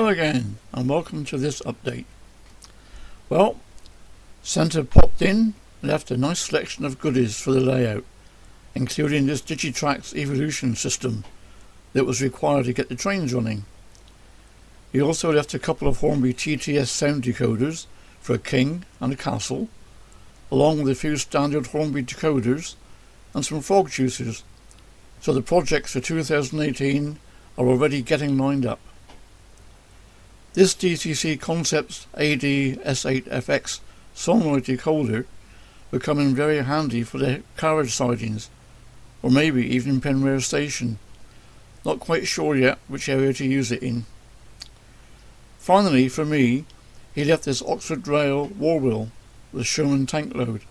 Hello again, and welcome to this update. Well, Santa popped in and left a nice selection of goodies for the layout, including this Digitrax evolution system that was required to get the trains running. He also left a couple of Hornby TTS sound decoders for a king and a castle, along with a few standard Hornby decoders and some frog juicers, so the projects for 2018 are already getting lined up. This DCC Concepts AD-S8FX solenoid decoder will come in very handy for the carriage sidings, or maybe even Penware station. Not quite sure yet which area to use it in. Finally, for me, he left this Oxford Rail war wheel with Sherman tank load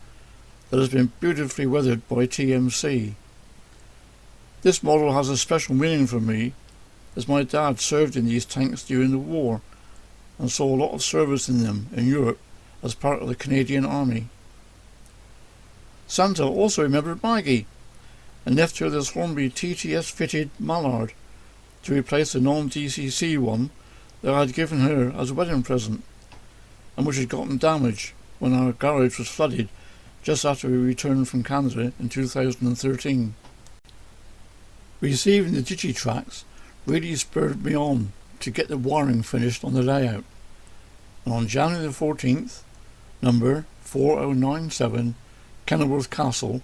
that has been beautifully weathered by TMC. This model has a special meaning for me, as my dad served in these tanks during the war and saw a lot of service in them in Europe as part of the Canadian Army. Santa also remembered Maggie and left her this Hornby TTS fitted mallard to replace the non-DCC one that I had given her as a wedding present, and which had gotten damaged when our garage was flooded just after we returned from Canada in 2013. Receiving the Digitrax really spurred me on to get the wiring finished on the layout, and on January the 14th, number 4097 Kenilworth Castle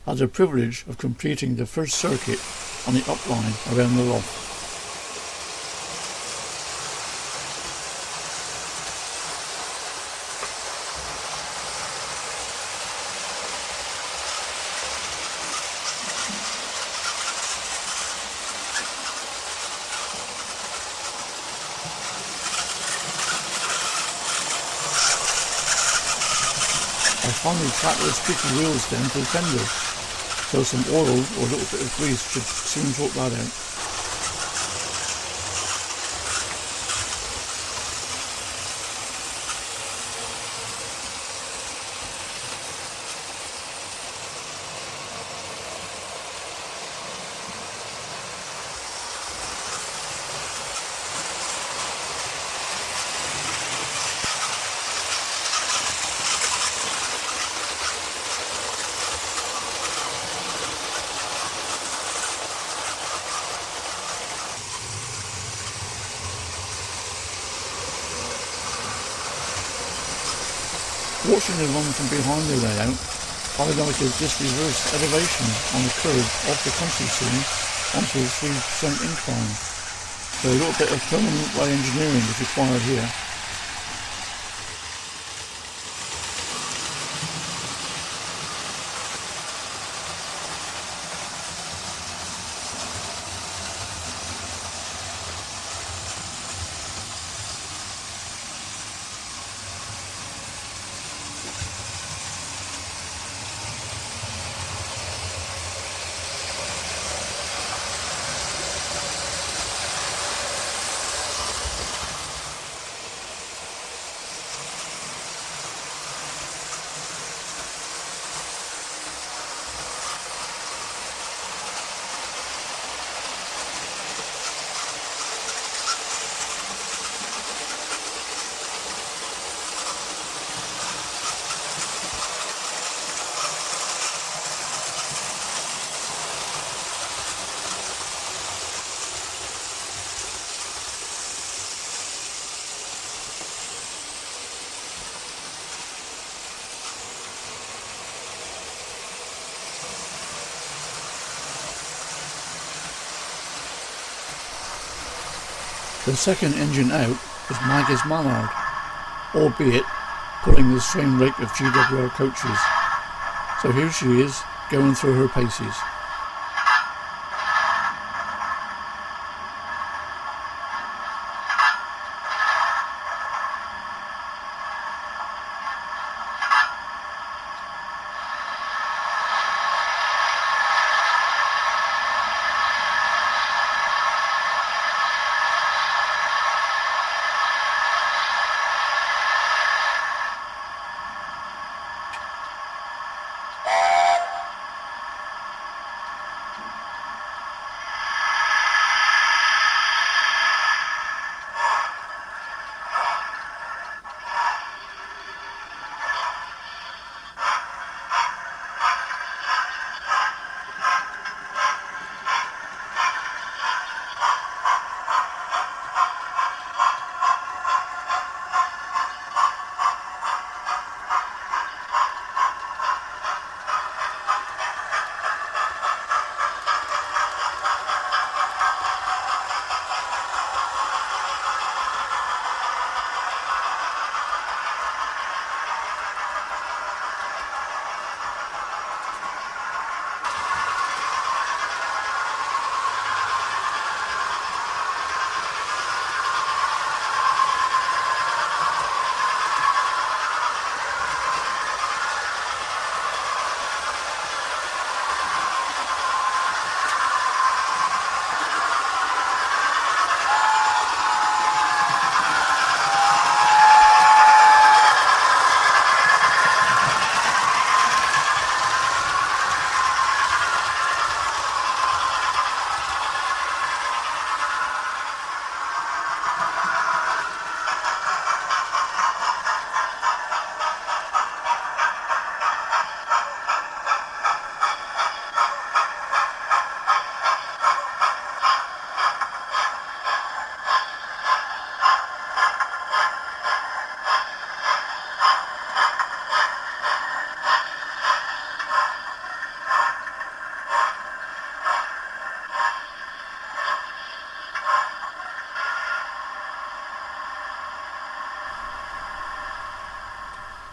had the privilege of completing the first circuit on the upline around the loft. I finally tracked the squeaky wheels down to the fender, so some oil or a little bit of grease should soon sort that out. Watching the run from behind the layout highlighted this reverse elevation on the curve off the country scene onto the 3% incline, so a little bit of permanent way engineering is required here. The second engine out was Maggie's Mallard, albeit pulling the same rate of GWR coaches. So here she is, going through her paces.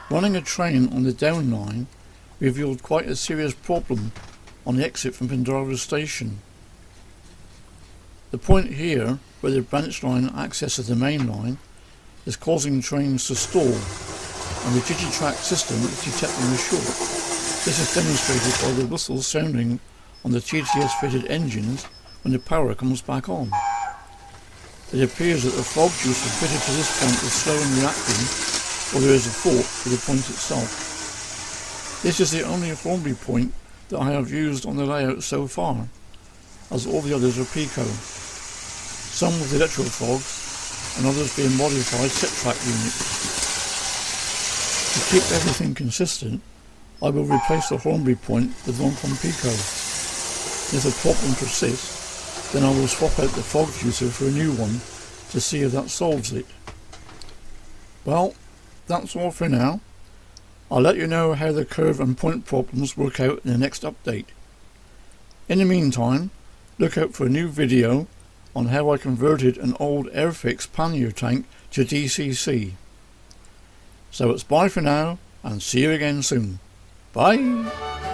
Running a train on the down line revealed quite a serious problem on the exit from Pendarves station. The point here, where the branch line accesses the main line, is causing trains to stall, and the digitrack system is detecting a short. This is demonstrated by the whistles sounding on the TTS fitted engines when the power comes back on. It appears that the fog juicer fitted to this point is slow in reacting, or there is a fault with the point itself. This is the only Hornby point that I have used on the layout so far, as all the others are Pico, some with electrical fogs and others being modified set track units. To keep everything consistent, I will replace the Hornby point with one from Pico. If the problem persists, then I will swap out the fog juicer for a new one to see if that solves it. Well, that's all for now. I'll let you know how the curve and point problems work out in the next update. In the meantime, look out for a new video on how I converted an old Airfix pannier tank to DCC. So it's bye for now, and see you again soon. Bye!